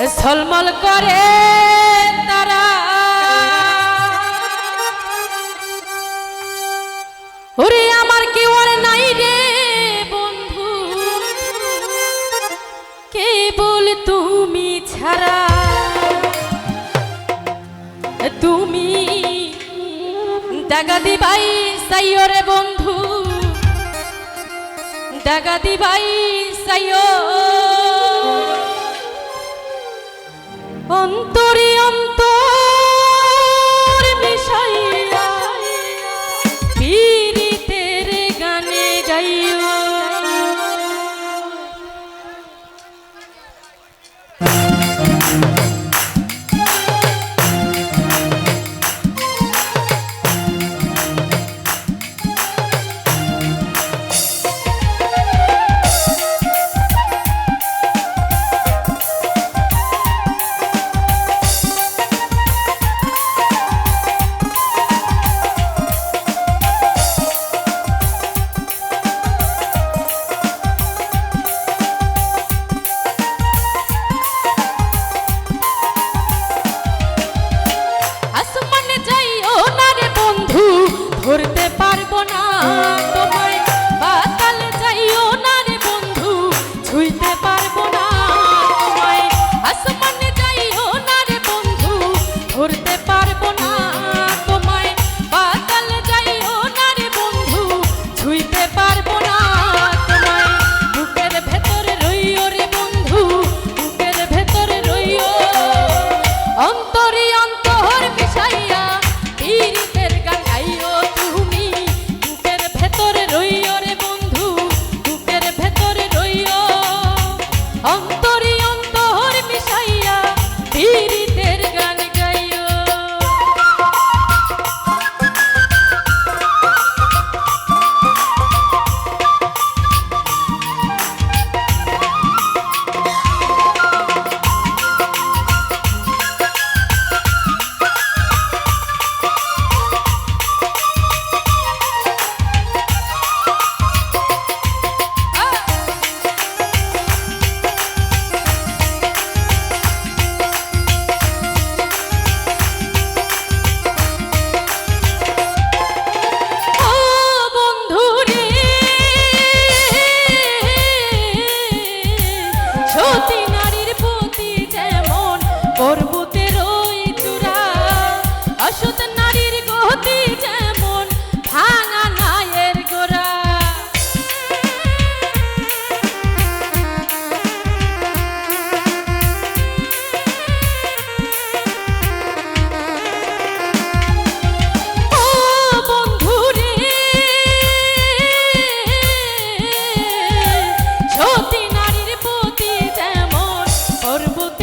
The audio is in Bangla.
ঝলমল করে তারা ওরে আমার কি ওর নাই রে বন্ধু কেবল তুমি ছাড়া তুমি দাগা দিবাই সাইও রে বন্ধু দাগা দিবাই সাইও অন্তরে অন্তর মিশাইয়া পীড়িতের গানে গাইও ধরতে পারবো না তোমায় বাতাল যাইও না রে বন্ধু ছুঁইতে পারবো না তোমায় আসমানে যাইও না রে বন্ধু ধরতে পারবো না তোমায় বাতাল যাইও না রে বন্ধু ছুঁইতে পারবো না তোমায় বুকের ভেতরে রইও রে বন্ধু বুকের ভেতরে রইও অন্তরে অন্তর মিশাইয়া পীড়িতের গান গাইও অন্তরে অন্তর মিশাইয়া পীড়িতের গান গাইও সতী নারীর প্রতি যেমন পর্বতের ওই চূড়া অসৎ নারীর গতি যেমন ভাঙা নায়ের গোড়া ও বন্ধু রে সতী নারীর প্রতি যেমন পর্বত